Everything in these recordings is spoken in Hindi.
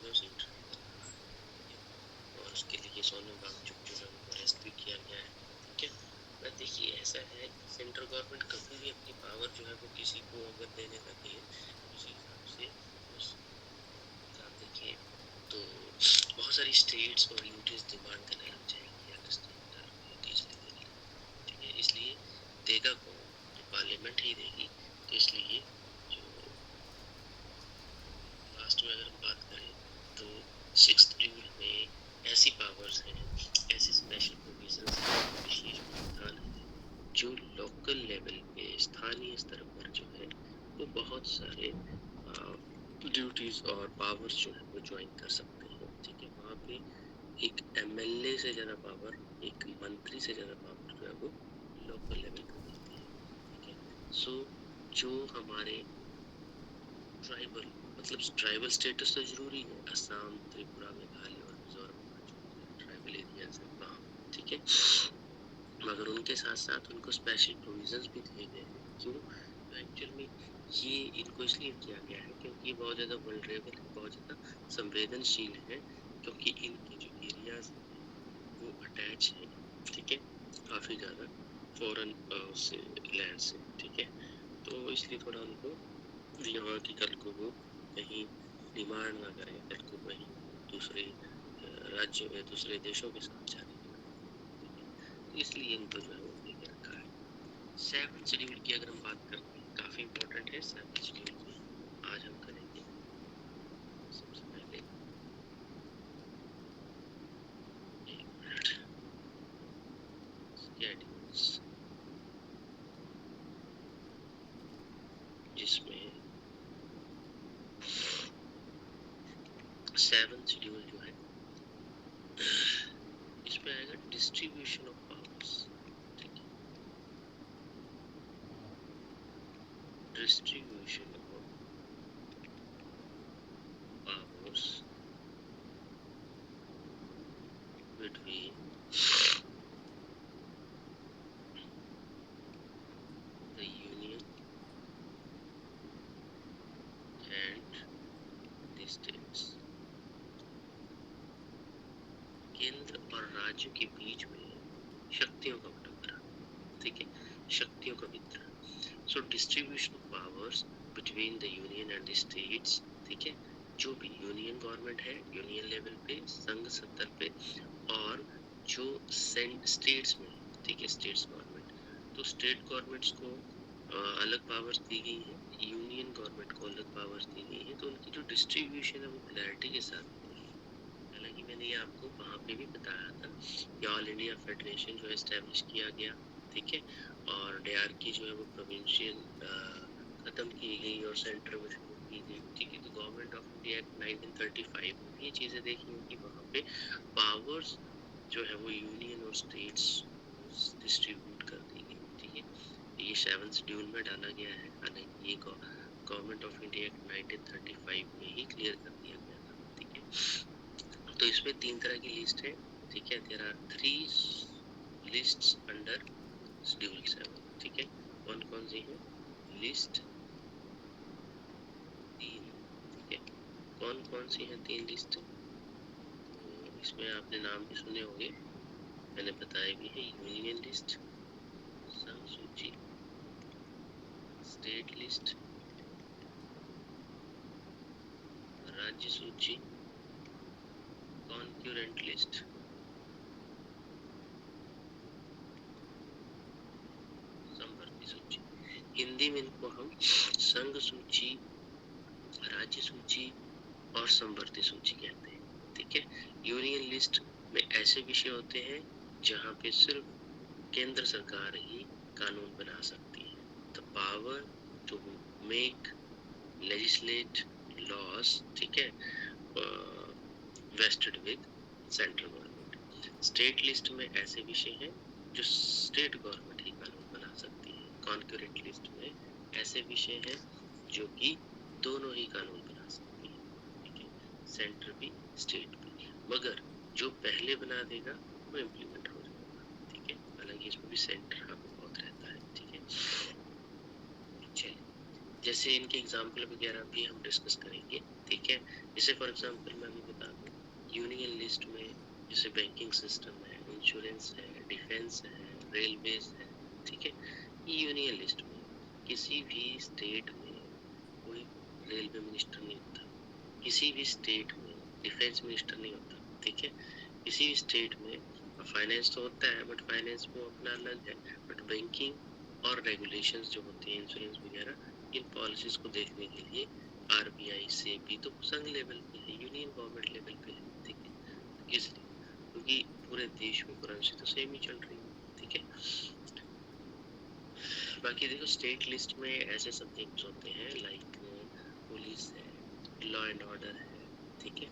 दिनों से ट्राई कर रहा है, ठीक है, और उसके लिए सोनम वांगचुक जो है उनको अरेस्ट भी किया गया है, ठीक है। पर देखिए ऐसा है कि सेंट्रल गवर्नमेंट कभी भी अपनी पावर जो है वो किसी को अगर देने लगे उसी हिसाब से उस आप देखिए तो बहुत सारी स्टेट्स और यूटीज डिमांड करने लग जाएंगी अगर सेंटर यूटीज लेने लगे, ठीक है। इसलिए देगा कौन, तो पार्लियामेंट ही देगी। तो इसलिए जो लास्ट में अगर हम बात करें तो 6th शेड्यूल में ऐसी पावर्स हैं, ऐसे स्पेशल प्रोविजंस हैं, विशेष प्रावधान है जो लोकल लेवल पे स्थानीय स्तर पर जो है वो बहुत सारे ड्यूटीज और पावर्स जो है वो ज्वाइन कर सकते हैं, ठीक है। वहाँ पे एक एमएलए से ज़्यादा पावर, एक मंत्री से ज़्यादा पावर जो है वो लोकल लेवल पे मिलती है, ठीक है। सो जो हमारे ट्राइबल मतलब ट्राइबल स्टेटस तो जरूरी है, असम, त्रिपुरा, मेघालय और मिजोरम का जो ट्राइबल एरियाज है वहाँ पे, ठीक है। मगर उनके साथ साथ उनको स्पेशल प्रोविजंस भी दिए गए हैं। क्यों? तो एक्चुअल में ये इनको इसलिए किया गया है क्योंकि ये बहुत ज़्यादा वल्नरेबल है, बहुत ज़्यादा संवेदनशील है, क्योंकि इनके जो एरियाज हैं वो अटैच हैं, ठीक है, काफ़ी ज़्यादा फॉरेन से लैंड से, ठीक है। तो इसलिए थोड़ा उनको यहाँ की कल को वो कहीं डिमांड ना करें, कल को कहीं दूसरे राज्यों या दूसरे देशों के साथ जाने की ना पड़े, ठीक है। तो इसलिए इनको जो है वो लेके रखा है। 7th शेड्यूल की अगर हम बात करते हैं, काफ़ी इंपॉर्टेंट है 7th शेड्यूल भी आज हम करेंगे। सबसे पहले एक मिनट, स्केड्यूल्स, जिसमें 7th शेड्यूल जो है इसमें आएगा डिस्ट्रीब्यूशन ऑफ पावर्स, ठीक है, distribution of powers between the union and the states। केंद्र और राज्यों के बीच में शक्तियों का बंटवारा, ठीक है, शक्तियों का वितरण। So distribution of powers between the union and the states, ठीक है। जो भी यूनियन गवर्नमेंट है यूनियन लेवल पे, संघ स्तर पे, और जो स्टेट्स में, ठीक है, स्टेट्स गवर्नमेंट, तो स्टेट गवर्नमेंट्स को अलग पावर्स दी गई हैं, यूनियन गवर्नमेंट को अलग पावर्स दी गई हैं। तो उनकी जो डिस्ट्रीब्यूशन है वो क्लैरिटी के साथ होनी है। हालांकि मैंने ये आपको वहाँ पे भी बताया था कि ऑल इंडिया फेडरेशन जो है एस्टेब्लिश किया गया, ठीक है, और डायरकी जो है वो प्रोविंशियल खत्म की गई और सेंटर में शुरू की गई, ठीक है। तो गवर्नमेंट ऑफ इंडिया एक्ट 1935 में भी ये चीज़ें देखी होंगी, वहाँ पे पावर्स जो है वो यूनियन और स्टेट्स डिस्ट्रीब्यूट कर दी गई, ठीक है। ये 7th शेड्यूल में डाला गया है, हालांकि ये गवर्नमेंट ऑफ इंडिया एक्ट 1935 में ही क्लियर कर दिया गया था, ठीक है। तो इसमें 3 तरह की लिस्ट है, ठीक है। There are 3 lists under schedule 7, ठीक है। कौन कौन सी है लिस्ट? 3, ठीक है। कौन कौन सी है 3 लिस्ट? तो इसमें आपने नाम भी सुने होंगे, मैंने बताया भी है। यूनियन लिस्ट, संघ सूची, स्टेट लिस्ट, राज्य सूची, कॉन्करेंट लिस्ट, समवर्ती सूची। हिंदी में इनको हम संघ सूची, राज्य सूची और समवर्ती सूची कहते हैं, ठीक है। यूनियन लिस्ट में ऐसे विषय होते हैं जहाँ पे सिर्फ केंद्र सरकार ही कानून बना सकती है। The power to make legislate laws, ठीक है, vested with central government. State list में ऐसे विषय हैं जो स्टेट गवर्नमेंट ही कानून बना सकती है। कॉन्करेंट लिस्ट में ऐसे विषय हैं जो कि दोनों ही कानून बना सकती है, ठीक है, सेंटर भी स्टेट भी। मगर जो पहले बना देगा वो इम्प्लीमेंट हो जाएगा, ठीक है। हालांकि इसमें भी सेंटर हावी बहुत रहता है, ठीक है। चलिए जैसे इनके एग्जाम्पल वगैरह भी हम डिस्कस करेंगे, ठीक है। जैसे फॉर एग्जाम्पल मैं अभी बता दूँ, यूनियन लिस्ट में जैसे बैंकिंग सिस्टम है, इंश्योरेंस है, डिफेंस है, रेलवेज है, ठीक है। ये यूनियन लिस्ट में किसी भी स्टेट में कोई रेलवे मिनिस्टर नहीं होता, किसी भी स्टेट में डिफेंस मिनिस्टर नहीं होता, ठीक है। किसी भी स्टेट में फाइनेंस तो होता है, बट फाइनेंस वो अपना अलग है, बट बैंकिंग और रेगुलेशंस जो होते हैं, इंश्योरेंस वगैरह, इन पॉलिसीज को देखने के लिए आरबीआई से भी तो संघ लेवल पे है, यूनियन गवर्नमेंट लेवल पे है, ठीक है। इसलिए क्योंकि पूरे देश में करेंसी तो सेम ही चल रही है, ठीक है। बाकी देखो स्टेट लिस्ट में ऐसे सब्जेक्ट्स होते हैं लाइक पुलिस है, लॉ एंड ऑर्डर है, ठीक है,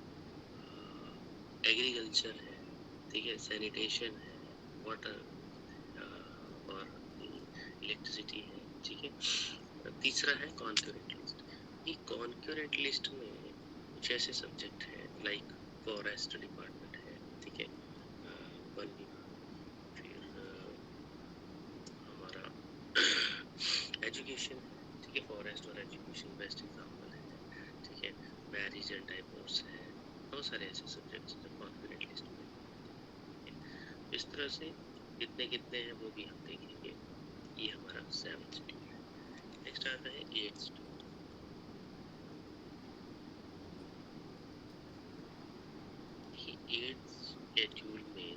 एग्रीकल्चर है, ठीक है, सैनिटेशन है, वाटर और इलेक्ट्रिसिटी है, ठीक है। तीसरा है कॉन्करेंट लिस्ट। ये कॉन्करेंट लिस्ट में कुछ ऐसे सब्जेक्ट है लाइक फॉरेस्ट डिपार्टमेंट है, ठीक है, वन विभाग, फिर हमारा एजुकेशन है, ठीक है, फॉरेस्ट और एजुकेशन बेस्ट एग्जांपल है, ठीक है। मैरिज एंड डाइवोर्स है, बहुत सारे ऐसे सब्जेक्ट्स जो कॉन्करेंट लिस्ट में है। इस तरह से कितने कितने हैं वो भी हम देखेंगे। ये हमारा 7th शेड्यूल है। नेक्स्ट आता है 8th शेड्यूल। देखिए 8th शेड्यूल में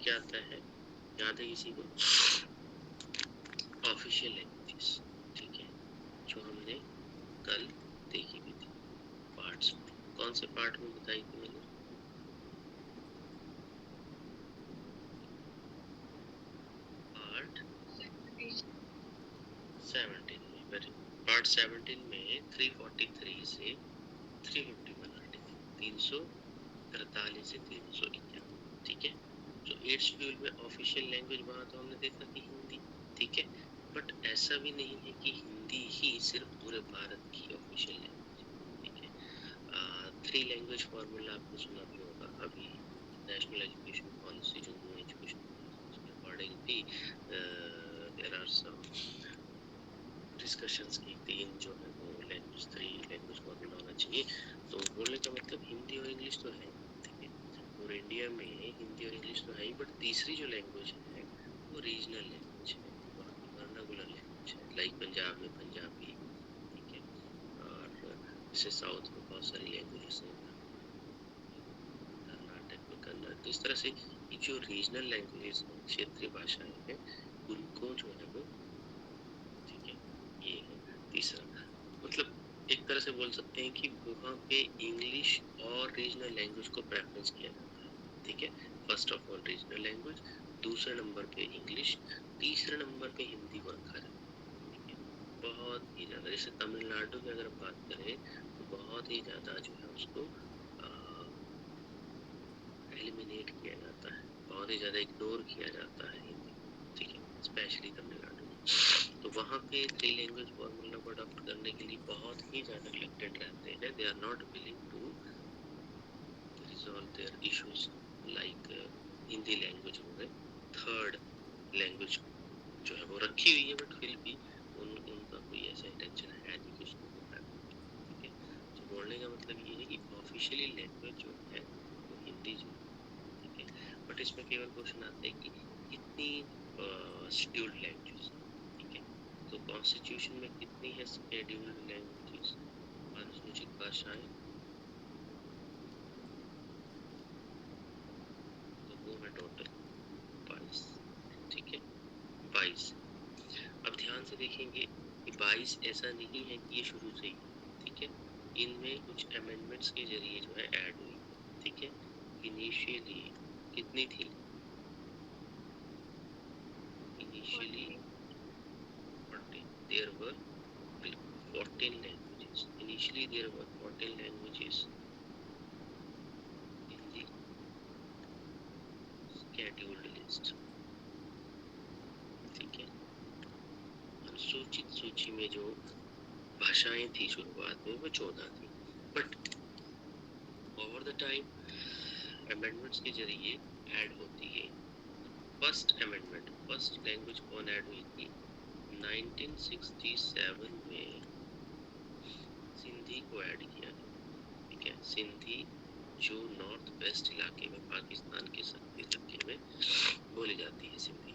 क्या आता है, याद है किसी को? ऑफिशियल लैंग्वेजेस, ठीक है, जो हमने कल देखी भी थी पार्ट्स में। कौन से पार्ट में बताई थी मैंने? पार्ट 17 में। वेरी पार्ट 17 में 343 से 351 आर्टिकल, 343 से 351, ठीक है। तो 8 शेड्यूल में ऑफिशियल लैंग्वेज वहाँ तो हमने देखा कि हिंदी, ठीक है, बट ऐसा भी नहीं है कि हिंदी ही सिर्फ पूरे भारत की ऑफिशियल लैंग्वेज, ठीक है। 3 लैंग्वेज फॉर्मूला आपने सुना भी होगा अभी, नेशनल एजुकेशन पॉलिसी जो न्यू एजुकेशन पॉलिसी, उसके अकॉर्डिंग भी देयर आर सम डिस्कशंस की 3 जो है वो लैंग्वेज, 3 लैंग्वेज फॉर्मूला होना चाहिए। तो बोलने का मतलब हिंदी और इंग्लिश तो है, ठीक है, और इंडिया में हिंदी और इंग्लिश तो है ही, बट तीसरी जो लैंग्वेज है वो रीजनल लैंग्वेज है, वहाँ की वर्नाकुलर लैंग्वेज है, लाइक पंजाब में पंजाबी, ठीक है, और जैसे साउथ में बहुत सारी लैंग्वेजेस हैं, कर्नाटक में कन्नड़। तो इस तरह से ये जो रीजनल लैंग्वेजेस हैं, क्षेत्रीय भाषाएं हैं, उनको जो है वो, ठीक है, ये है तीसरा। मतलब एक तरह से बोल सकते हैं कि वहाँ पे इंग्लिश और रीजनल लैंग्वेज को प्रेफरेंस किया जाता है, ठीक है। First of all regional language, दूसरे नंबर पे इंग्लिश, तीसरे नंबर पे हिंदी को रखा जाता है, ठीक है। बहुत ही ज्यादा, जैसे तमिलनाडु की अगर बात करें तो बहुत ही ज्यादा जो है उसको एलिमिनेट किया जाता है, बहुत ही ज्यादा इग्नोर किया जाता है हिंदी को, ठीक है, स्पेशली तमिलनाडु में। तो वहाँ पे 3 लैंग्वेज फॉर्मूला को अडॉप्ट करने के लिए बहुत ही ज्यादा रिलक्टेंट रहते हैं, they are not willing to resolve their issues like Hindi language हो गए, थर्ड लैंग्वेज जो है वो रखी हुई है, बट फिर भी उनका कोई ऐसा इंटेंशन है नहीं कि उसको वो प्रेफर, ठीक है। तो बोलने का मतलब ये है कि ऑफिशियली लैंग्वेज जो है वो हिंदी जो है, ठीक है, बट इसमें केवल क्वेश्चन आते हैं कि कितनी शेड्यूल्ड लैंग्वेजेस, ठीक है। तो कॉन्स्टिट्यूशन में कितनी है शेड्यूल्ड लैंग्वेजेस, अनुसूचित भाषाएं? तो वो है टोटल 22, ठीक है, 22। अब ध्यान से देखेंगे कि 22 ऐसा नहीं है कि ये शुरू से ही, ठीक है, इनमें कुछ अमेंडमेंट्स के जरिए जो है ऐड हुई, ठीक है। इनिशियली कितनी थी? Initially 40, there were 14 languages. Initially there were 14 languages in the scheduled list, ठीक है। अनुसूचित सूची में जो भाषाएं थी शुरुआत में वो 14 थी, but over the time amendments के जरिए ऐड होती है। फर्स्ट अमेंडमेंट, फर्स्ट लैंग्वेज कौन ऐड हुई थी? 1967 में सिंधी को ऐड किया है, ठीक है। सिंधी जो नॉर्थ वेस्ट इलाके में, पाकिस्तान के सब इलाके में बोली जाती है सिंधी।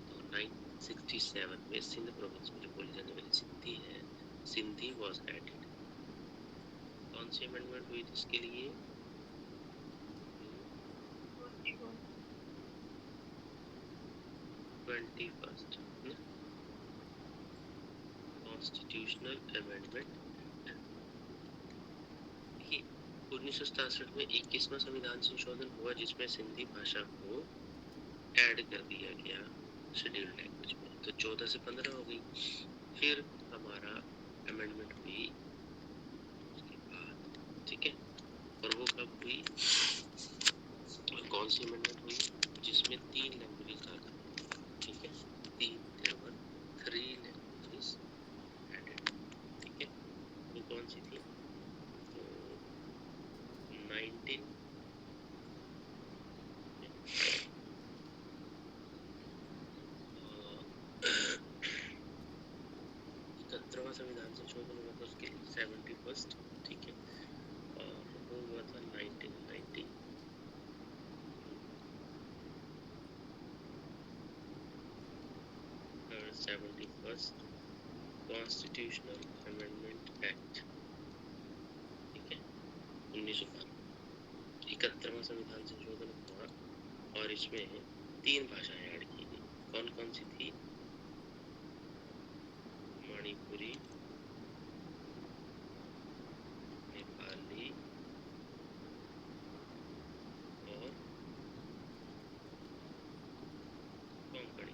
तो 1967 में सिंध प्रोविंस में जो बोली जाने वाली सिंधी है, सिंधी वॉज एडेड। कौन सी अमेंडमेंट हुई थी इसके लिए? 21st constitutional amendment. देखिए 1967 में 21वां संविधान संशोधन हुआ जिसमें सिंधी भाषा को ऐड कर दिया गया शेड्यूल्ड लैंग्वेज में, तो 14 से 15 हो गई। फिर हमारा अमेंडमेंट हुई उसके बाद, ठीक है। और वो कब हुई, कौन सी अमेंडमेंट हुई? जिसमें 3 लैंग्वेजेस आ गई, ठीक है। 3 लैंग्वेजेस एडेड, ठीक है। वो कौन सी थी? तो 19 17वां संविधान संशोधन हुआ था उसके लिए 71st, ठीक है। और वो हुआ था 1990। 71st कॉन्स्टिट्यूशनल अमेंडमेंट एक्ट, ठीक है, 1992। 71वां संविधान संशोधन हुआ और इसमें 3 भाषाएं ऐड की गई। कौन कौन सी थी? मणिपुरी, नेपाली और कोंकणी।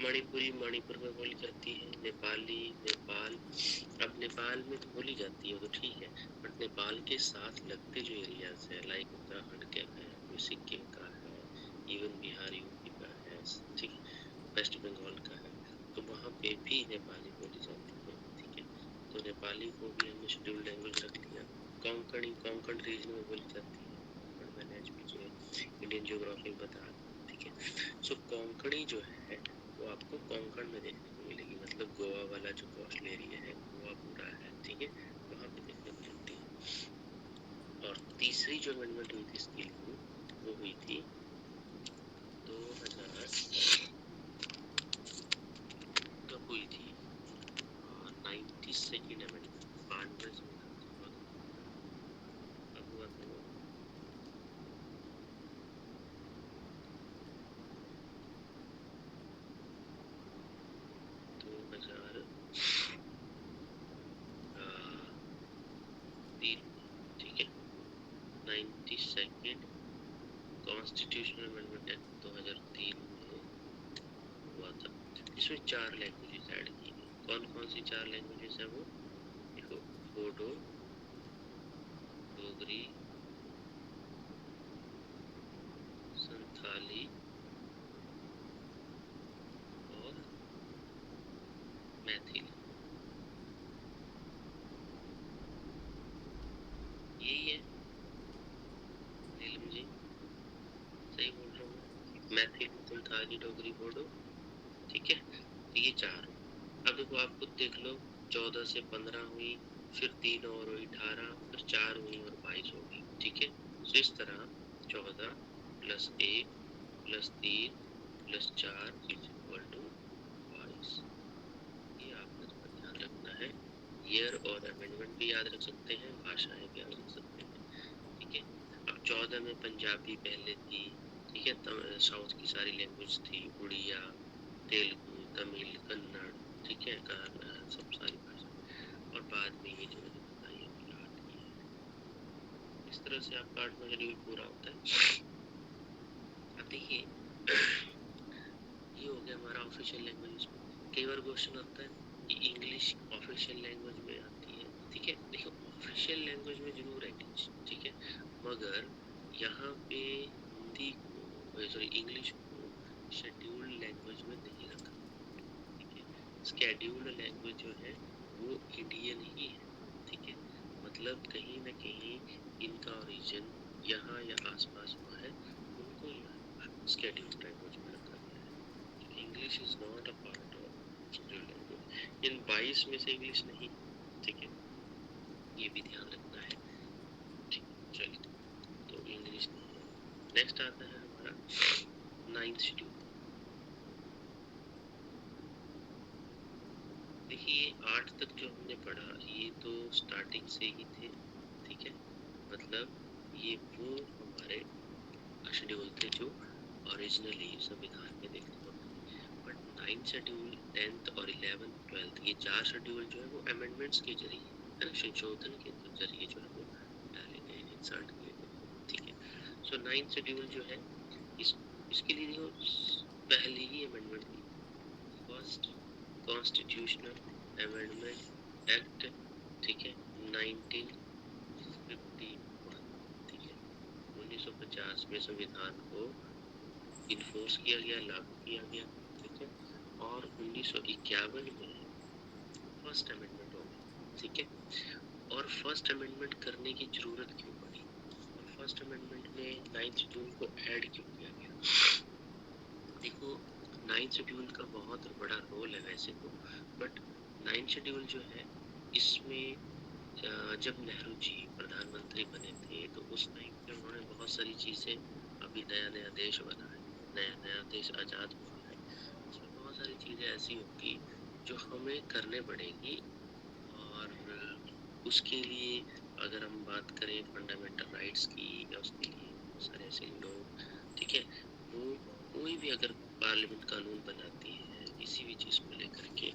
मणिपुरी मणिपुर में बोली जाती है, नेपाली नेपाल, अब नेपाल में तो बोली जाती है वो तो ठीक है, बट नेपाल के साथ लगते जो एरियाज है लाइक उत्तराखंड के है, कोई सिक्किम का है, इवन बिहार यूपी का है, ठीक, वेस्ट बंगाल का है, तो वहाँ पे भी नेपाली बोली जाती है, ठीक है। तो नेपाली को भी हमने शेड्यूल्ड लैंग्वेज रख लिया। कोंकणी कोंकण रीजन में बोली जाती है, कोंकण मैंने एचपीजे इंडियन ज्योग्राफी में बताया, ठीक है। सो कोंकणी जो है वो आपको कोंकण में देखने को मिलेगी, मतलब गोवा वाला जो कोस्टल एरिया है, गोवा पूरा है, ठीक है, वहाँ पे देखने को मिलती है। और तीसरी जो अमेंडमेंट हुई थी इसके लिए वो हुई थी 2000 कब हुई थी? 92nd अमेंडमेंट, 92वें संविधान संशोधन कब हुआ था वो? 2003, ठीक है। 92nd कॉन्स्टिट्यूशनल अमेंडमेंट एक्ट 2003 में हुआ था। इसमें 4 लैंग्वेजेस ऐड की गई। कौन कौन सी 4 लैंग्वेजेस है वो? देखो, बोडो, डोगरी, संथाली और मैथिली, यही है। नीलम जी सही बोल रहा हूँ? मैथिली, संथाली, डोगरी, बोडो, ठीक है। तो ये 4 हो। अब देखो आप खुद देख लो, 14 से 15 हुई, फिर 3 और हुई 18, फिर 4 हुई और 22 हो गई, ठीक है। तो इस तरह 14 + 1 + 3 + 4 = 22। ये आपको थोड़ा ध्यान रखना है। ईयर और अमेंडमेंट भी याद रख सकते हैं, भाषाएं भी याद रख सकते हैं, ठीक है। अब 14 में पंजाबी पहले थी, ठीक है, साउथ की सारी लैंग्वेज थी, उड़िया, तेलुगु, तमिल, कन्नड़, ठीक है, सब सारी भाषा। और बाद में ये जो मैंने बताई अभी 8 ये है। इस तरह से आपका 8वां शेड्यूल पूरा होता है। अब देखिए ये हो गया हमारा ऑफिशियल लैंग्वेज में। कई बार क्वेश्चन आता है कि इंग्लिश ऑफिशियल लैंग्वेज में आती है, ठीक है। देखो ऑफिशियल लैंग्वेज में जरूर है इंग्लिश, ठीक है, मगर यहाँ पे हिंदी को, सॉरी, इंग्लिश को शेड्यूल्ड लैंग्वेज में नहीं रखा, ठीक है। शेड्यूल्ड लैंग्वेज जो है वो इंडियन ही है, ठीक है, मतलब कहीं ना कहीं इनका ओरिजिन यहाँ या आसपास हुआ है, उनको यहाँ शेड्यूल्ड लैंग्वेज में रखा गया है। English is not a part of scheduled language. इन 22 में से इंग्लिश नहीं, ठीक है, ये भी ध्यान रखना है। ठीक, चलिए, तो इंग्लिश नेक्स्ट आता है हमारा 9th शेड्यूल। देखिए 8 तक जो हमने पढ़ा ये तो स्टार्टिंग से ही थे, ठीक है, मतलब ये वो हमारे शेड्यूल थे जो ओरिजिनली संविधान में लिखे होते हैं। बट 9th शेड्यूल, 10th और 11th 12th ये 4 शेड्यूल जो है वो अमेंडमेंट्स के जरिए, है ना, संशोधन के जरिए जो है वो डाले गए, इंसर्ट किए गए, ठीक है। सो 9th शेड्यूल जो है इस इसके लिए देखो पहले ही अमेंडमेंट की, फर्स्ट कॉन्स्टिट्यूशनल अमेंडमेंट एक्ट, ठीक है, 1951, ठीक है, 1950 में संविधान को इन्फोर्स किया गया, लागू किया गया, ठीक है, और 1951 में फर्स्ट अमेंडमेंट हो गया, ठीक है। और फर्स्ट अमेंडमेंट करने की जरूरत क्यों पड़ी, और फर्स्ट अमेंडमेंट में 9th शेड्यूल को ऐड क्यों किया गया? देखो 9th शेड्यूल का बहुत बड़ा रोल है वैसे तो, बट 9th शेड्यूल जो है इसमें जब नेहरू जी प्रधानमंत्री बने थे तो उस टाइम पे उन्होंने बहुत सारी चीज़ें, अभी नया नया देश बना है, नया नया देश आज़ाद हुआ है, इसमें बहुत सारी चीज़ें ऐसी होंगी जो हमें करने पड़ेंगी। और उसके लिए अगर हम बात करें फंडामेंटल राइट्स की या उसके लिए बहुत सारे ऐसे लोग, ठीक है, वो कोई भी अगर पार्लियामेंट कानून बनाती है किसी भी चीज़ को लेकर के,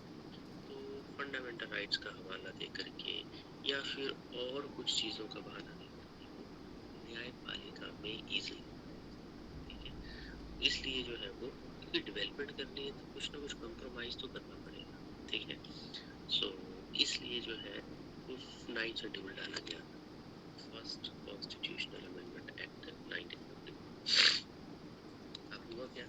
तो फंडामेंटल राइट्स का हवाला दे करके या फिर और कुछ चीज़ों का बहाना देकर के वो न्यायपालिका में इजीली, ठीक है, इसलिए जो है वो क्योंकि डेवलपमेंट करनी है तो कुछ ना कुछ कॉम्प्रोमाइज तो करना पड़ेगा, ठीक है। सो इसलिए जो है उस 9th शेड्यूल डाला गया था, फर्स्ट कॉन्स्टिट्यूशनल अमेंडमेंट एक्ट 1951। अब हुआ क्या,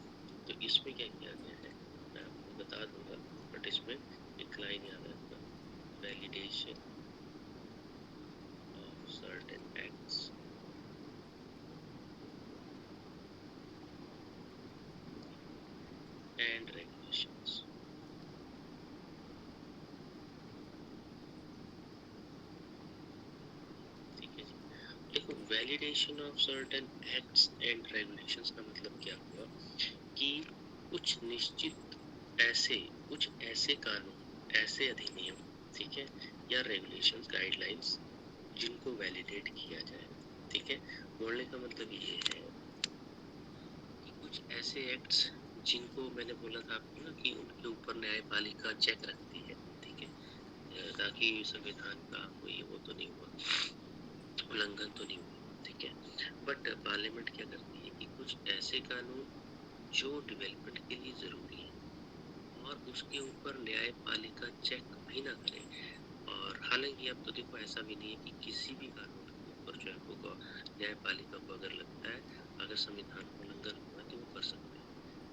तो इसमें क्या किया गया है मैं आपको बता दूंगा, बट इसमें एक लाइन याद रखना, validation of certain acts and regulations, ठीक है जी। देखो validation of certain acts and regulations का मतलब क्या हुआ कि कुछ निश्चित ऐसे कुछ ऐसे कानून, ऐसे अधिनियम, ठीक है, या रेगुलेशंस, गाइडलाइंस जिनको वैलिडेट किया जाए, ठीक है। बोलने का मतलब ये है कि कुछ ऐसे एक्ट्स जिनको मैंने बोला था आपको ना कि उनके ऊपर न्यायपालिका चेक रखती है, ठीक है, ताकि संविधान का कोई वो तो नहीं हुआ, उल्लंघन तो नहीं हुआ, ठीक है। बट पार्लियामेंट क्या करती है कि कुछ ऐसे कानून जो डेवलपमेंट के लिए जरूरी है और उसके ऊपर न्यायपालिका चेक भी ना करे। और हालांकि अब तो देखो ऐसा भी नहीं है कि किसी भी कानून के ऊपर जो है वो न्यायपालिका को अगर लगता है अगर संविधान का उल्लंघन हुआ है तो वो कर सकते हैं,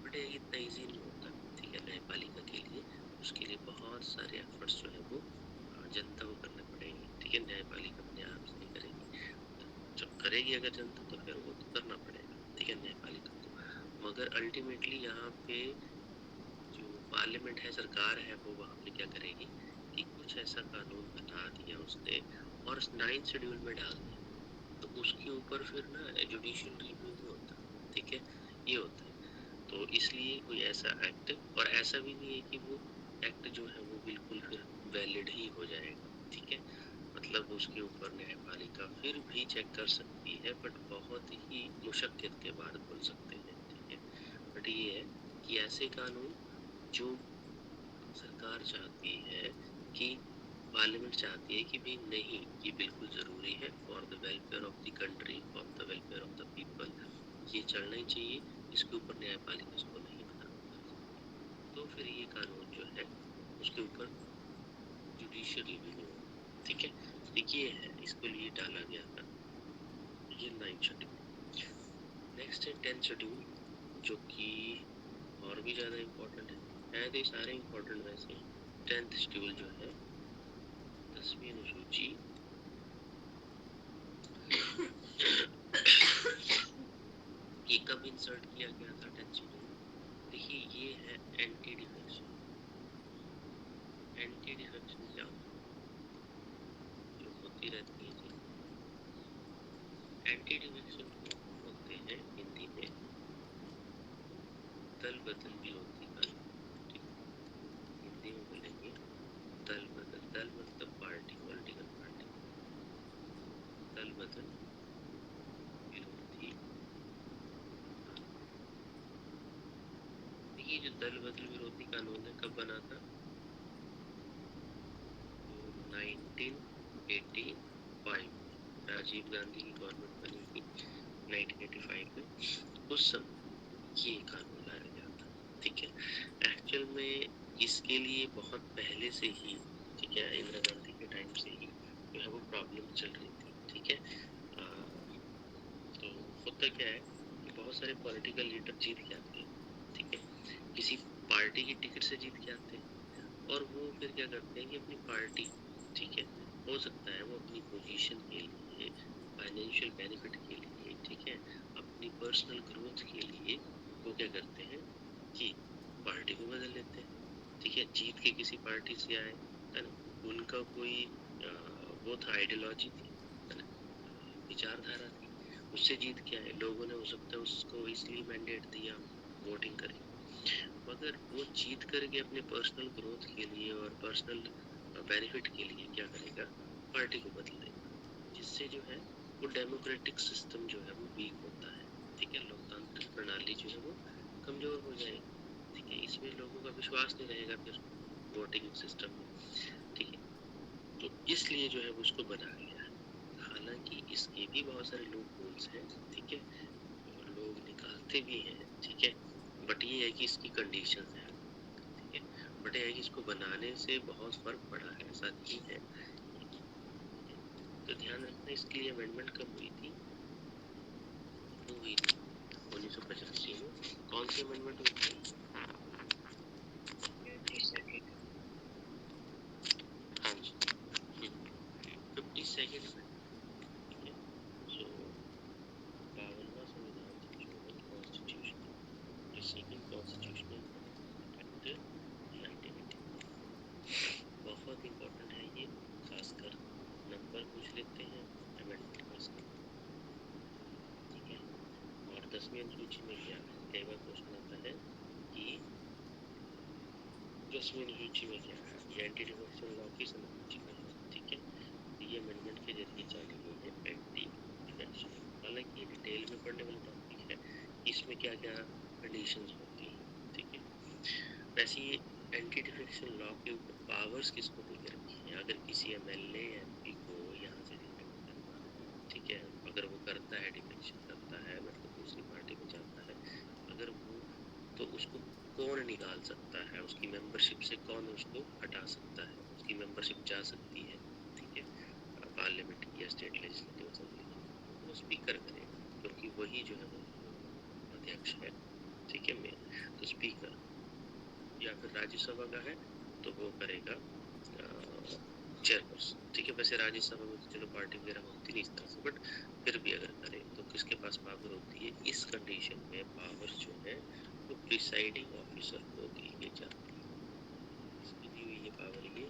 बट ये इतना ईजी नहीं होता, ठीक है, न्यायपालिका के लिए उसके लिए बहुत सारे एफर्ट्स जो है वो जनता को करने पड़ेंगे, ठीक है, न्यायपालिका अपने आप से नहीं करेगी, जब करेगी अगर जनता तो फिर वो तो करना पड़ेगा, ठीक है, न्यायपालिका को। मगर अल्टीमेटली यहाँ पे जो पार्लियामेंट है, सरकार है, वो वहाँ पे क्या करेगी कि कुछ ऐसा कानून बना दिया उसने और 9th शेड्यूल में डाल दिया, तो उसके ऊपर फिर ना जुडिशियल रिव्यू नहीं होता, ठीक है, ये होता है। तो इसलिए कोई ऐसा एक्ट, और ऐसा भी नहीं है कि वो एक्ट जो है वो बिल्कुल फिर वैलिड ही हो जाएगा, ठीक है, मतलब उसके ऊपर न्यायपालिका फिर भी चेक कर सकती है, बट बहुत ही मुशक्कत के बाद बोल सकते हैं, ठीक है। बट ये है कि ऐसे कानून जो सरकार चाहती है कि पार्लियामेंट चाहती है कि भाई नहीं ये बिल्कुल ज़रूरी है for the welfare of the country, for the welfare of the people, ये चलना ही चाहिए, इसके ऊपर न्यायपालिका इसको नहीं बना कर सकती, तो फिर ये कानून जो है उसके ऊपर जुडिशियल रिव्यू नहीं होगा, ठीक है। तो ये है, इसके लिए डाला गया था ये 9th शेड्यूल। नेक्स्ट है 10th शेड्यूल, जो कि और भी ज़्यादा इम्पोर्टेंट है तो ये सारे इम्पोर्टेंट वैसे। 10th शेड्यूल जो है 10वीं अनुसूची ये कब इंसर्ट किया गया था 10th शेड्यूल? देखिए ये है एंटी डिफेक्शन। एंटी डिफेक्शन क्या होता है? एंटी डिफेक्शन को बोलते हैं हिंदी में दल बदल विरोधी कानून। ठीक है, हिंदी में बोलेंगे दल बदल, दल मतलब पार्टी, पॉलिटिकल पार्टी, दल बदल विरोधी कानून। देखिए जो दल बदल विरोधी कानून है कब बना था, तो 1985 राजीव गांधी की गवर्नमेंट बनी थी 1985 में, उस समय ये कानून लाया गया था। ठीक है, एक्चुअल में इसके लिए बहुत पहले से ही, ठीक है, इंदिरा गांधी के टाइम से ही जो है वो प्रॉब्लम चल रही थी। ठीक है, तो होता क्या है कि बहुत सारे पॉलिटिकल लीडर जीत के आते हैं, ठीक है, किसी पार्टी की टिकट से जीत के आते हैं, और वो फिर क्या करते हैं कि अपनी पार्टी, ठीक है, हो सकता है वो अपनी पोजीशन के लिए, फाइनेंशियल बेनिफिट के लिए, ठीक है, अपनी पर्सनल ग्रोथ के लिए वो क्या करते हैं कि पार्टी को बदल लेते हैं। ठीक है, जीत के किसी पार्टी से आए, है ना, उनका कोई वो था, आइडियोलॉजी थी, है ना, विचारधारा थी, उससे जीत के आए, लोगों ने हो सकता है उसको इसलिए मैंडेट दिया वोटिंग करके, मगर वो जीत करके अपने पर्सनल ग्रोथ के लिए और पर्सनल बेनिफिट के लिए क्या करेगा, पार्टी को बदल देगा, जिससे जो है वो डेमोक्रेटिक सिस्टम जो है वो वीक होता है। ठीक है, लोकतांत्रिक प्रणाली जो है वो कमजोर हो जाएगी। ठीक है, इसमें लोगों का विश्वास नहीं रहेगा फिर वोटिंग सिस्टम में। ठीक है, तो इसलिए जो है वो उसको बनाया गया है। हालांकि इसके भी बहुत सारे लूप होल्स हैं, ठीक है, और लोग निकालते भी हैं, ठीक है, बट ये है कि इसकी कंडीशंस है, ठीक है, बट ये है कि इसको बनाने से बहुत फर्क पड़ा है, ऐसा नहीं है। तो ध्यान रखना, इसके लिए अमेंडमेंट कब हुई थी, वो हुई थी 1985 में। कौन सी अमेंडमेंट हुई थी, हाँ जी, 52nd अमेंडमेंट। ठीक है, सो 52वां संविधान संशोधन, कॉन्स्टिट्यूशनल, सेकंड कॉन्स्टिट्यूशनल एक्ट 1985 बहुत इंपॉर्टेंट है ये, खासकर नंबर पूछ लेते हैं अमेंडमेंट का इसका। ठीक है, और 10वीं अनुसूची में क्या है, कई बार क्वेश्चन आता है कि 10वीं अनुसूची में क्या है, ये एंटी डिफेक्शन लॉ किस अनुसूची में है। ठीक है, ये अमेंडमेंट के जरिए चालू हुई है एंटी डिफेक्शन। हालांकि ये डिटेल में पढ़ने वाला टॉपिक है, इसमें क्या क्या कंडीशंस होती हैं। ठीक है, वैसे ये एंटी डिफेक्शन लॉ के ऊपर पावर्स किसको देके रखी है, अगर किसी एमएलए एमपी को यहाँ से डिफेक्ट करना, ठीक है, अगर वो करता है, डिफेक्शन करता है, मतलब दूसरी पार्टी में जाता है, अगर वो, तो उसको कौन निकाल सकता है, उसकी मेंबरशिप से कौन उसको हटा सकता है, उसकी मेंबरशिप जा सकती है। ठीक है, पार्लियामेंट की या स्टेट लेजिस्लेटिव असेंबली की, तो वो स्पीकर करेगा, क्योंकि वही जो है वो अध्यक्ष है। ठीक है, मेन, तो स्पीकर, या फिर राज्यसभा का है तो वो करेगा चेयरपर्सन। ठीक है, वैसे राज्यसभा में तो चलो पार्टी वगैरह होती नहीं इस तरह से, बट फिर भी अगर करे तो किसके पास पावर होती है, इस कंडीशन में पावर जो है वो प्रिसाइडिंग ऑफिसर को दी जाती है। इसकी दी हुई ये पावर, ये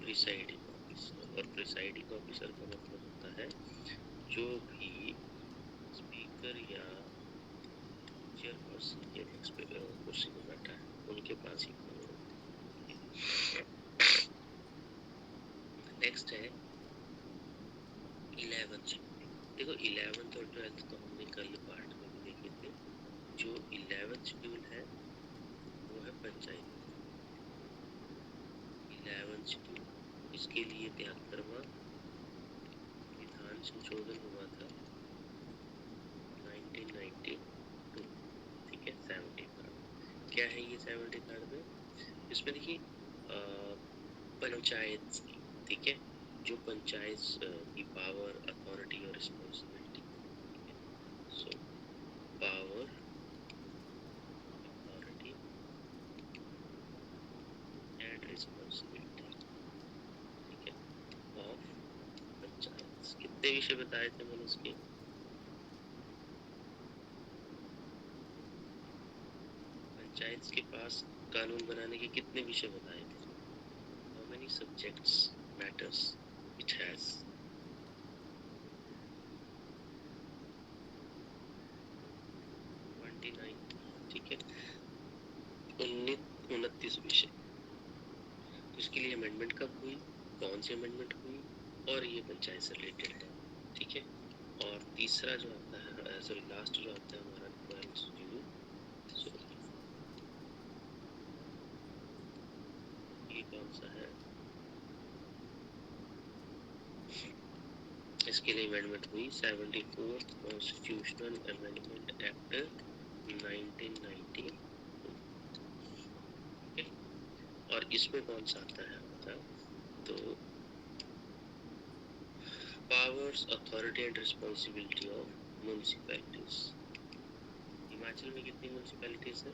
प्रिसाइडिंग ऑफिसर, और प्रिसाइडिंग ऑफिसर का मतलब होता है जो भी स्पीकर या चेयरपर्सन की अध्यक्ष पे कुर्सी पे बैठा है, उनके पास ही पावर होती है। नेक्स्ट है 11th शेड्यूल। देखो 11th और 12th तो हमने कल पार्ट में भी देखे थे। जो 11th शेड्यूल है वो है पंचायती राज। 11th शेड्यूल, इसके लिए 73वां विधान संशोधन हुआ था 1992। ठीक है, 73rd, क्या है ये 73rd में, इसमें देखिए पंचायत की, ठीक है, जो पंचायत की पावर, अथॉरिटी और रिस्पॉन्सिबिलिटी। ठीक है, so power, authority and responsibility, ठीक है, ऑफ पंचायत। कितने विषय बताए थे मैंने इसके, पंचायत के पास कानून बनाने के कितने विषय बताए थे, how many subjects matters it has, 38 विषय। तो इसके लिए अमेंडमेंट कब हुई, कौन सी अमेंडमेंट हुई, और ये पंचायत से रिलेटेड है, ठीक है। और तीसरा जो आता है, सॉरी लास्ट जो आता है हमारा 12 जून, सॉरी ये कौन सा है, इसके लिए अमेंडमेंट हुई 74th कॉन्स्टिट्यूशनल अमेंडमेंट एक्ट 1990, और इसमें कौन सा आता है हमारा, तो powers authority and responsibility of municipalities. Himachal में कितनी म्युनिसिपैलिटीज है,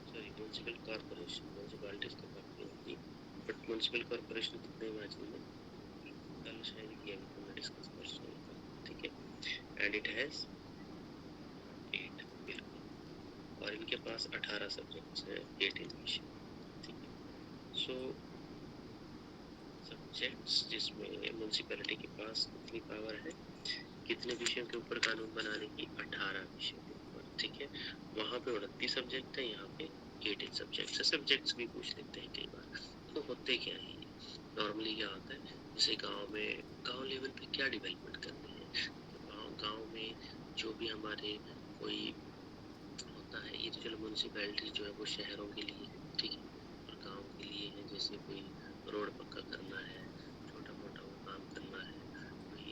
सॉरी म्युनिसिपल कॉर्पोरेशन, म्युनिसिपैलिटीज तो काफी होती, बट म्युनिसिपल कॉर्पोरेशन कितने हिमाचल में, कल शायद किया हमने डिस्कस परसों, ठीक है। एंड इट हैज 8, बिल्कुल, और इनके पास 18 सब्जेक्ट्स हैं, 18 विषय, ठीक है। सो सब्जेक्ट्स जिसमें म्युनिसिपैलिटी के पास कितनी पावर है, कितने विषयों के ऊपर कानून बनाने की, 18 विषयों के ऊपर, ठीक है। वहाँ पे 29 सब्जेक्ट है, यहाँ पे 18 सब्जेक्ट्स है। सब्जेक्ट्स भी पूछ लेते हैं कई बार। तो होते क्या है, नॉर्मली क्या होता है, जैसे गांव में, गांव लेवल पे क्या डेवलपमेंट करनी है, तो गांव में जो भी हमारे कोई होता है, ये तो चलो म्युनिसिपैलिटी जो है वो शहरों के लिए है, ठीक है, और गांव के लिए है, जैसे कोई रोड पक्का करना है, छोटा मोटा वो काम करना है, कोई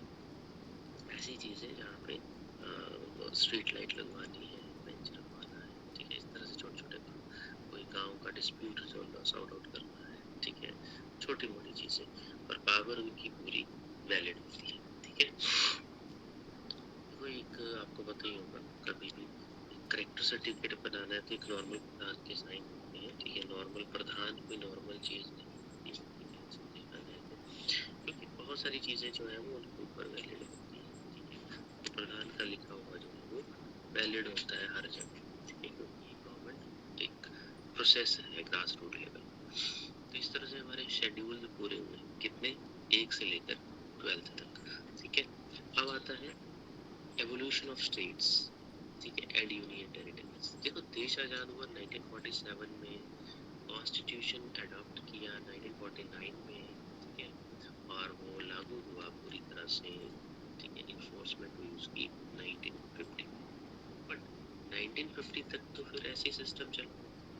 ऐसी चीजें जहाँ पे स्ट्रीट लाइट लगवानी है, बेंच लगवाना है, ठीक है, इस तरह से छोटे छोटे काम, कोई गांव का डिस्प्यूट सॉर्ट आउट करना है, ठीक है, छोटी मोटी चीजें, और पावर उनकी पूरी वैलिड होती है, ठीक है। देखो एक आपको पता ही होगा, कभी भी करेक्टर सर्टिफिकेट बनाना है तो एक नॉर्मल प्रधान के साइन होते हैं, ठीक है। नॉर्मल प्रधान कोई नॉर्मल चीज नहीं होती, ठीक है, ऐसे देखा जाए तो, क्योंकि बहुत सारी चीजें जो है वो उनके ऊपर वैलिड होती है, ठीक है। तो प्रधान का लिखा हुआ जो है वो वैलिड होता है हर जगह, ठीक है, क्योंकि गवर्नमेंट एक प्रोसेस है ग्रास रूट लेवल। तो इस तरह से हमारे शेड्यूल पूरे हुए, कितने, 1 से लेकर 12th तक, ठीक है। अब आता है एवोल्यूशन ऑफ स्टेट्स, ठीक है, एंड यूनियन टेरिटरीज। देखो देश आजाद हुआ 1947 में, कॉन्स्टिट्यूशन अडॉप्ट किया 1949 में, ठीक है, और वो लागू हुआ पूरी तरह से, ठीक है, इन्फोर्समेंट हुई उसकी 1950 में। बट 1950 तक तो फिर ऐसे सिस्टम चला,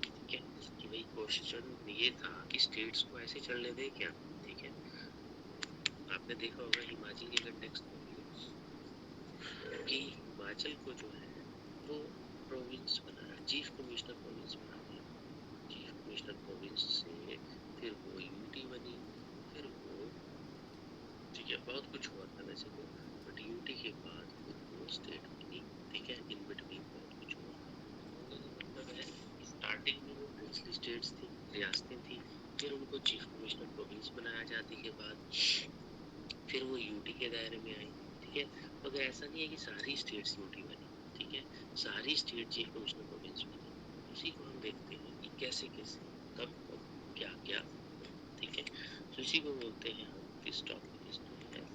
ठीक है, कि भाई क्वेश्चन ये था कि स्टेट्स को ऐसे चलने दें क्या, ठीक है। आपने देखा होगा हिमाचल के कंटेक्स्ट में भी, कि हिमाचल को जो है वो प्रोविंस बनाया, चीफ कमिश्नर प्रोविंस बना दिया, चीफ कमिश्नर प्रोविंस से फिर वो यूटी बनी, फिर वो, ठीक है, बहुत कुछ हुआ था वैसे तो, बट यूटी के बाद फिर वो स्टेट बनी, ठीक है। इन बिटवीन बहुत कुछ हुआ। बोलने का मतलब है कि स्टार्टिंग में वो प्रिंसली स्टेट्स थी, रियासतें थी, फिर उनको चीफ कमिश्नर प्रोविंस बनाया जाति के बाद, फिर वो यूटी के दायरे में आई, ठीक है। मगर ऐसा नहीं है कि सारी स्टेट्स यूटी बनी, ठीक है, सारी स्टेट चीफ कमिश्नर प्रोविंस बनी। उसी को हम देखते हैं कि कैसे कैसे, कब कब, क्या क्या हुआ, ठीक है। तो इसी को बोलते हैं हम, this topic is known as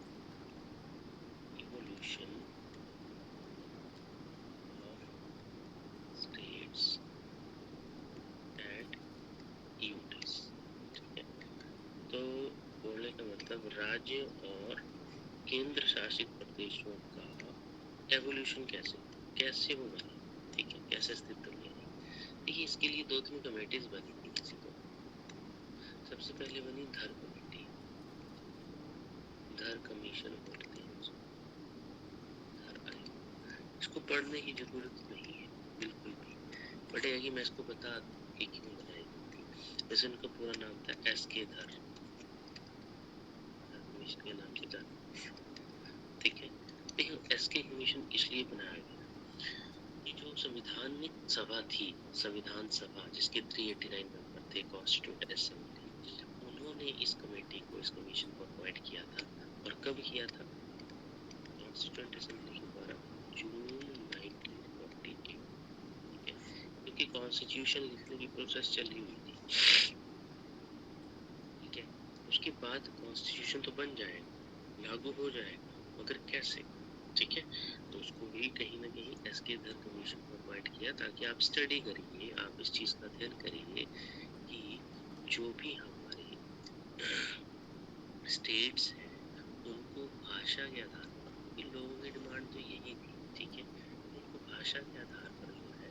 evolution of states and UTs, ठीक है। तो बोलने का मतलब राज्य और केंद्र शासित प्रदेशों का एवोल्यूशन कैसे हुआ, कैसे वो बनी, ठीक है, कैसे अस्तित्व में आई। देखिए इसके लिए 2-3 कमेटीज बनी थी वैसे तो। सबसे पहले बनी धर कमेटी, धर कमीशन बोलते हैं उसको, धर आयोग। इसको पढ़ने की जरूरत नहीं है, बिल्कुल भी, बट है कि मैं इसको बता दूं कि क्यों बनाई गई थी। वैसे उनका पूरा नाम था एस.के. धर, धर कमीशन के नाम से जाना, ठीक है। लेकिन एस.के. कमीशन इसलिए बनाया गया, ये जो संविधानिक सभा थी, संविधान सभा जिसके 389 मेंबर थे, कॉन्स्टिट्यूंट असेंबली, उन्होंने इस कमेटी को, इस कमीशन को अपॉइंट किया था। और कब किया था, कॉन्स्टिट्यूंट असेंबली के द्वारा जून 1948, ठीक है, क्योंकि कॉन्स्टिट्यूशन लिखने की प्रोसेस चली हुई थी, ठीक है। उसके बाद कॉन्स्टिट्यूशन तो बन जाएगा, लागू हो जाएगा, मगर कैसे, ठीक है। तो उसको भी कहीं ना कहीं एसके धर कमीशन को अपॉइंट किया ताकि आप स्टडी करिए, आप इस चीज़ का अध्ययन करिए कि जो भी हमारे स्टेट्स हैं उनको भाषा के आधार पर, इन लोगों की डिमांड तो यही थी, ठीक है, उनको भाषा के आधार पर जो है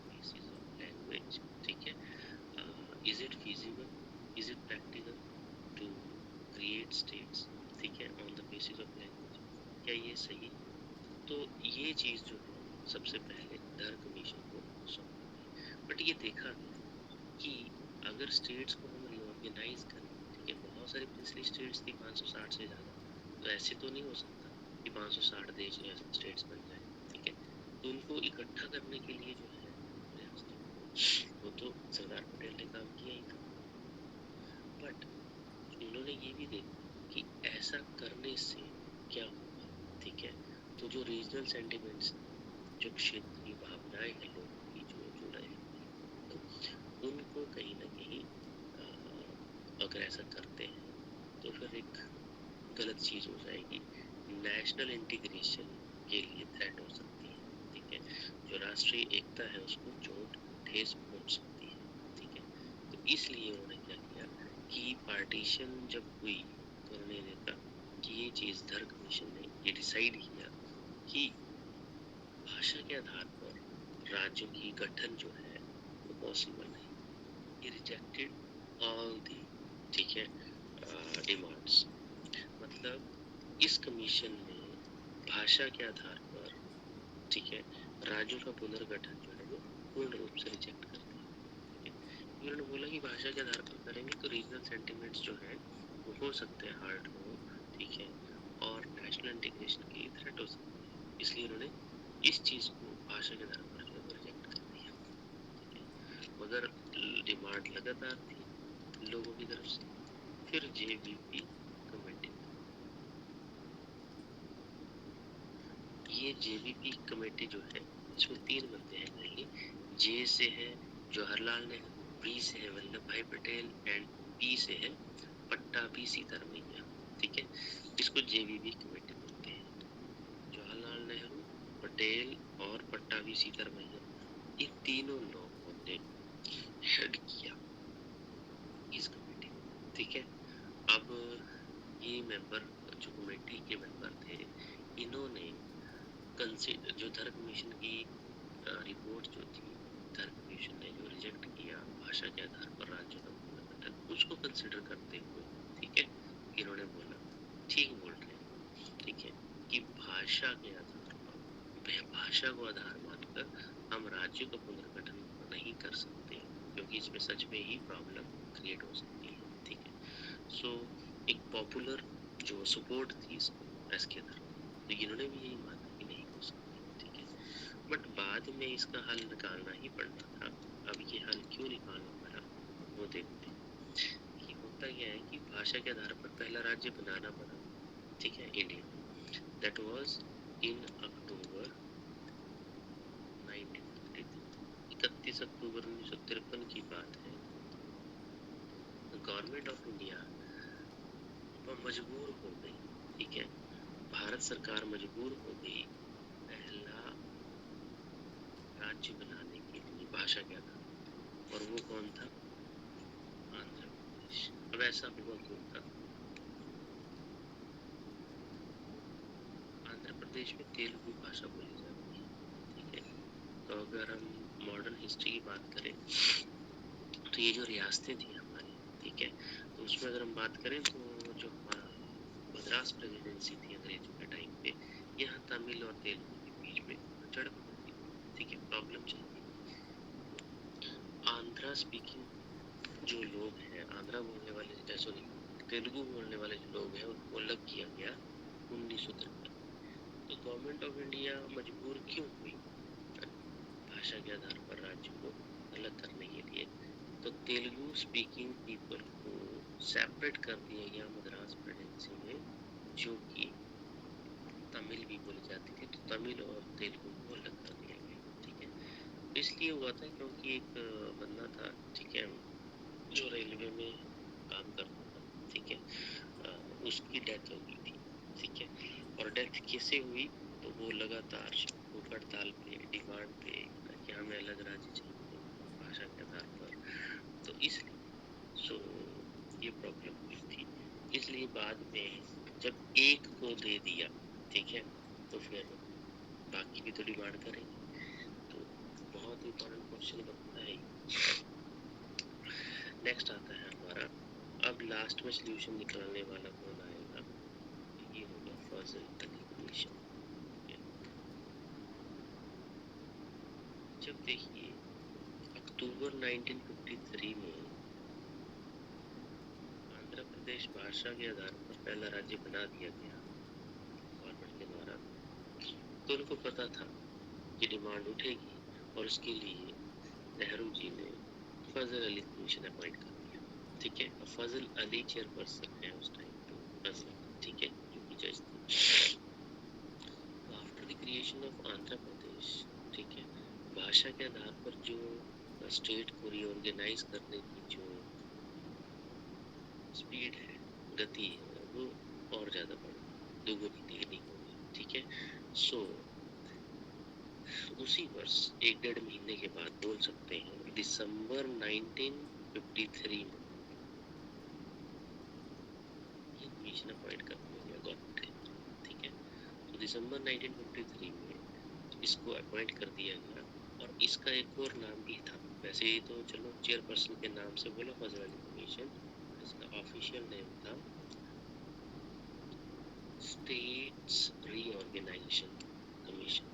बेसिस ऑफ लैंग्वेज, ठीक है, is it feasible, is it practical to create states, ठीक है, on the basis of language, क्या ये सही है? तो ये चीज़ जो है सबसे पहले धर कमीशन को सौंपी गई। बट ये देखा गया कि अगर स्टेट्स को हम रिऑर्गेनाइज करें, ठीक है, बहुत सारी पिछली स्टेट्स थी 560 से ज़्यादा, तो ऐसे तो नहीं हो सकता कि 560 देश या स्टेट्स बन जाए, ठीक है, तो उनको इकट्ठा करने के लिए जो है रियासतों को, वो तो सरदार पटेल ने काम किया ही था। बट उन्होंने ये भी देखा कि ऐसा करने से क्या होगा, ठीक है, तो जो रीजनल सेंटिमेंट्स, जो क्षेत्रीय भावनाएं हैं लोगों की जो जुड़े हुए हैं, तो उनको कहीं ना कहीं अगर ऐसा करते हैं तो फिर एक गलत चीज हो जाएगी, नेशनल इंटीग्रेशन के लिए थ्रेट हो सकती है, ठीक है, जो राष्ट्रीय एकता है उसको चोट ठेस पहुंच सकती है, ठीक है। तो इसलिए उन्होंने क्या किया कि पार्टीशन जब हुई तो उन्होंने देखा कि ये चीज धर कमीशन ने ये डिसाइड किया कि भाषा के आधार पर राज्यों की गठन जो है वो पॉसिबल नहीं। ये रिजेक्टेड ऑल दी, ठीक है, डिमांड्स। मतलब इस कमीशन ने भाषा के आधार पर, ठीक है, राज्यों का पुनर्गठन जो है वो पूर्ण रूप से रिजेक्ट कर दिया, ठीक है। उन्होंने बोला कि भाषा के आधार पर करेंगे तो रीजनल सेंटिमेंट्स जो है वो हो सकते हैं हर्ट हो, ठीक है, और नेशनल इंटीग्रेशन के लिए थ्रेट हो सकती है, इसलिए उन्होंने इस चीज को भाषा के आधार पर जो है वो रिजेक्ट कर दिया, ठीक है। मगर डिमांड लगातार थी लोगों की तरफ से। फिर जेबीपी कमेटी, ये जेबीपी कमेटी जो है इसमें 3 बंदे हैं मेनली। जे से है जवाहरलाल नेहरू, बी से है वल्लभ भाई पटेल एंड पी से है पट्टाभी सीतारमैया, ठीक है। इसको जेबीपी कमेटी बोलते हैं। जवाहरलाल नेहरू, पटेल और पट्टाभी सीतारमैया, इन तीनों लोगों ने हेड किया इस कमेटी को, ठीक है। अब ये मेंबर, जो कमेटी के मेंबर थे, इन्होंने जो धर कमीशन की रिपोर्ट जो थी, धर कमीशन ने जो रिजेक्ट किया भाषा के आधार पर राज्यों का पुनर्गठन, उसको कंसिडर करते हुए, ठीक है, इन्होंने बोला ठीक बोल रहे हैं, ठीक है, कि भाषा के आधार पर, भाषा को आधार मानकर हम राज्यों का पुनर्गठन नहीं कर सकते क्योंकि इसमें सच में ही प्रॉब्लम क्रिएट हो सकती है, ठीक है। सो एक पॉपुलर जो सपोर्ट थी इसको इसके धर की, तो इन्होंने भी यही माना कि नहीं हो सकती, ठीक है। बट बाद में इसका हल निकालना ही पड़ना था। अब ये हल क्यों निकालना पड़ा वो देखते हैं कि होता क्या है कि भाषा के आधार पर पहला राज्य बनाना पड़ा, ठीक है, इंडिया। दैट वाज इन अक्टूबर 1953, 31 अक्टूबर 1953 की बात है। गवर्नमेंट ऑफ इंडिया मजबूर हो गई, ठीक है, भारत सरकार मजबूर हो गई पहला राज्य बनाने के लिए भाषा के आधार पर, और वो कौन था? आंध्र प्रदेश। अब ऐसा हुआ क्यों था? आंध्र प्रदेश में तेलुगु भाषा बोली जाती है, ठीक है। तो अगर हम मॉडर्न हिस्ट्री की बात करें तो ये जो रियासतें थी हमारी, ठीक है, तो उसमें अगर हम बात करें तो जो हमारा मद्रास प्रेसिडेंसी थी अंग्रेजों के टाइम पे, यहाँ तमिल और तेलुगु के बीच में झड़प होती थी, ठीक है, प्रॉब्लम चलती थी। आंध्रा स्पीकिंग जो लोग हैं, आंध्रा बोलने वाले, सॉरी, तेलुगु बोलने वाले जो लोग हैं उनको अलग किया गया 1953 में। तो गवर्नमेंट ऑफ इंडिया मजबूर क्यों हुई भाषा के आधार पर राज्य को अलग करने के लिए? तो तेलुगु स्पीकिंग पीपल को सेपरेट कर दिया गया मद्रास प्रेसिडेंसी में, जो कि तमिल भी बोली जाती थी, तो तमिल और तेलुगु को अलग कर दिया गया, ठीक है। तो इसलिए हुआ था क्योंकि एक बंदा था, ठीक है, जो रेलवे में काम करता था, ठीक है, उसकी डेथ हो गई थी, ठीक है। और डेथ कैसे हुई? तो तो वो लगातार भूख हड़ताल पे, डिमांड पे कि हमें अलग राज्य चाहिए भाषा के आधार पर। तो इसलिए ये प्रॉब्लम हुई थी। इसलिए बाद में जब एक को दे दिया, ठीक है, तो फिर बाकी भी तो डिमांड करेंगे। तो बहुत इंपॉर्टेंट क्वेश्चन बनता है। नेक्स्ट आता है हमारा, अब लास्ट में सॉल्यूशन निकालने वाला कौन आएगा? ये होगा फजल अली कमीशन। जब देखिए अक्टूबर 1953 में आंध्र प्रदेश भाषा के आधार पर पहला राज्य बना दिया गया गवर्नमेंट के द्वारा, तो उनको पता था कि डिमांड उठेगी और उसके लिए नेहरू जी ने फजल अली कमीशन अपॉइंट कर दिया, ठीक है। फजल अली चेयरपर्सन है उस टाइम पे, फजल, ठीक है, जो कि जज थे। After the creation of Andhra Pradesh, ठीक है, भाषा के आधार पर जो स्टेट को रीऑर्गेनाइज करने की जो स्पीड है, गति है, वो और ज्यादा बढ़ गई, दुगुनी तिगुनी हो गई, ठीक है। उसी वर्ष 1-1.5 महीने के बाद बोल सकते हैं दिसंबर 1953 में ये कमीशन अपॉइंट कर दिया गया गवर्नमेंट के द्वारा, ठीक है। तो दिसंबर 1953 में इसको अपॉइंट कर दिया गया और इसका एक और नाम भी था। वैसे ही तो चलो चेयरपर्सन के नाम से बोला फजल अली कमीशन, इसका ऑफिशियल नेम था स्टेट्स रीऑर्गेनाइजेशन कमीशन।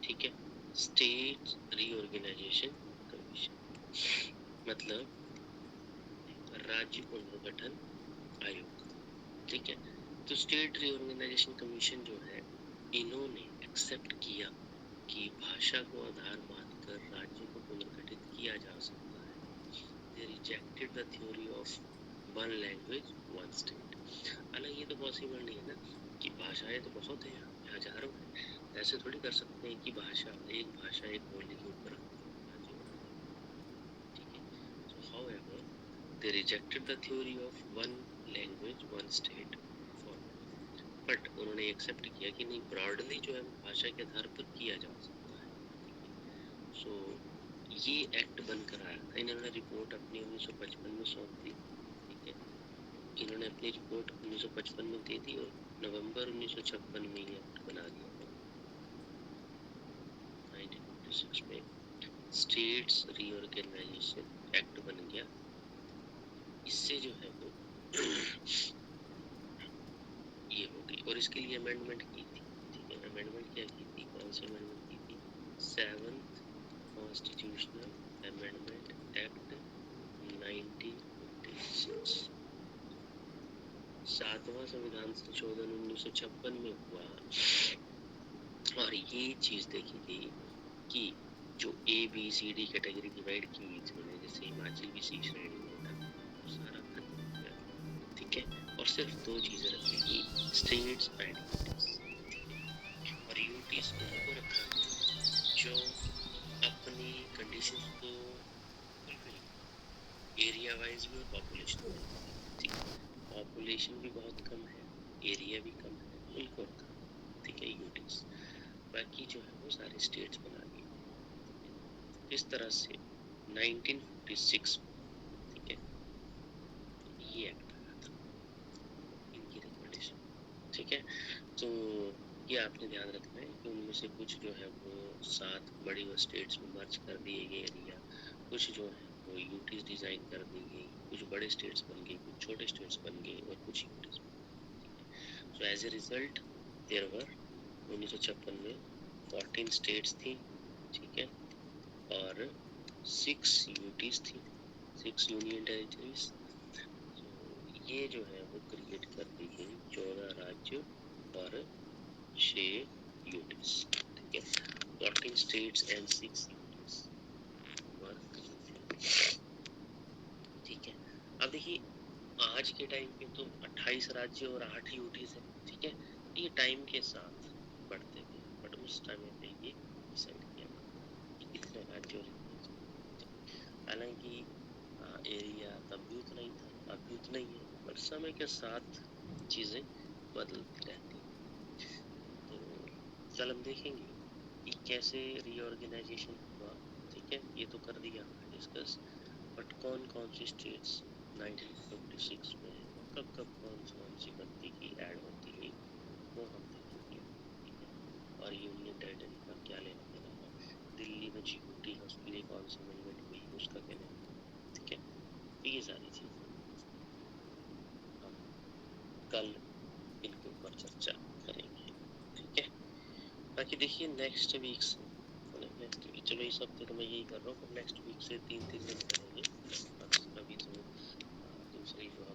ठीक है, स्टेट रीऑर्गेनाइजेशन कमीशन मतलब राज्य पुनर्गठन आयोग, ठीक है। तो स्टेट रीऑर्गेनाइजेशन कमीशन जो है, इन्होंने एक्सेप्ट किया कि भाषा को आधार मानकर राज्य को पुनर्गठित किया जा सकता है। They rejected the theory of one language one state. हालांकि ये तो पॉसिबल नहीं है ना, कि भाषाएं तो बहुत है, हजारों है, ऐसे थोड़ी कर सकते हैं कि एक भाषा एक बोली के ऊपर राज्य बना दें, ठीक है। So however, they rejected the theory of one language one state format, but उन्होंने एक्सेप्ट किया कि नहीं, ब्रॉडली जो है भाषा के आधार पर किया जा सकता है, ठीक है। सो ये एक्ट बनकर आया था। इन्होंने रिपोर्ट अपनी 1955 में सौंप दी, ठीक है। इन्होंने अपनी रिपोर्ट 1955 में दे दी और नवंबर 1956 में ये एक्ट बना दिया गया। 1956 में स्टेट्स रीऑर्गेनाइजेशन एक्ट बन गया। इससे जो है वो ये हो गई और इसके लिए अमेंडमेंट की थी, ठीक है। अमेंडमेंट क्या की थी, कौन सी अमेंडमेंट की थी? 7th constitutional amendment act 1956। 7वां संविधान संशोधन 1956 में हुआ और ये चीज देखी गई कि जो ABCD कैटेगरी डिवाइड की हुई थी उन्हें, जैसे हिमाचल की सी श्रेणी में था, वो सारा खत्म हो गया, ठीक है। और सिर्फ 2 चीजें रखेगी, स्टेट्स एंड यूटीज, और यूटीज उनको रखा गया जो अपनी कंडीशंस को फुलफिल कर, एरिया वाइज भी और पॉपुलेशन वाइज भी, ठीक है। पॉपुलेशन भी बहुत कम है, एरिया भी कम है, उनको रखा, ठीक है, यूटीज। बाकी जो है वो सारे स्टेट्स बना दिए। इस तरह से 1956 में, ठीक है, ये एक्ट आया था इनकी रिकमेंडेशन, ठीक है। तो ये आपने ध्यान रखना है कि उनमें से कुछ जो है वो 7 बड़ी स्टेट्स में मर्ज कर दिए गए एरिया, कुछ जो है वो यूटीज डिजाइन कर दी गई, कुछ बड़े स्टेट्स बन गए, कुछ छोटे स्टेट्स बन गए और कुछ यूटीज बन गए, ठीक है। So as a result there were 1956 में 14 स्टेट्स थी, ठीक है, और 6 यूटीज थी, 6 यूनियन टेरिटरीज। ये जो है वो क्रिएट कर दी गई 14 राज्य और 6 यूटीज, ठीक है। 14 states and 6 UTs were created, ठीक है। अब देखिए आज के टाइम पे तो 28 राज्य और 8 यूटीज है, ठीक है। ये टाइम के साथ बढ़ते गए, बट उस टाइम पे ये डिसाइड किया गया कि इतने राज्य और इतने, हालांकि एरिया तब भी उतना ही था, अब भी उतना ही है, पर समय के साथ चीज़ें बदलती रहती हैं। तो कल हम देखेंगे कि कैसे रीऑर्गेनाइजेशन हुआ। ठीक है, ये तो कर दिया हमने डिस्कस, बट कौन कौन सी स्टेट्स 1956 में और कब कब कौन सी बनती की ऐड होती गई वो हम देखेंगे। ठीक है, और यूनियन टेरिटरी का क्या लेना देना है, दिल्ली में जीओटी हाउस के लिए कौन सी अमेंडमेंट हुई उसका क्या लेना है। ठीक है, तो ये सारी चीजें हम कल इनके ऊपर चर्चा करेंगे। ठीक है, बाकी देखिए नेक्स्ट वीक से, नेक्स्ट वीक, चलो इस हफ्ते तो मैं यही कर रहा हूँ, पर नेक्स्ट वीक से 3-3 दिन करेंगे। बस अभी तो दूसरी जो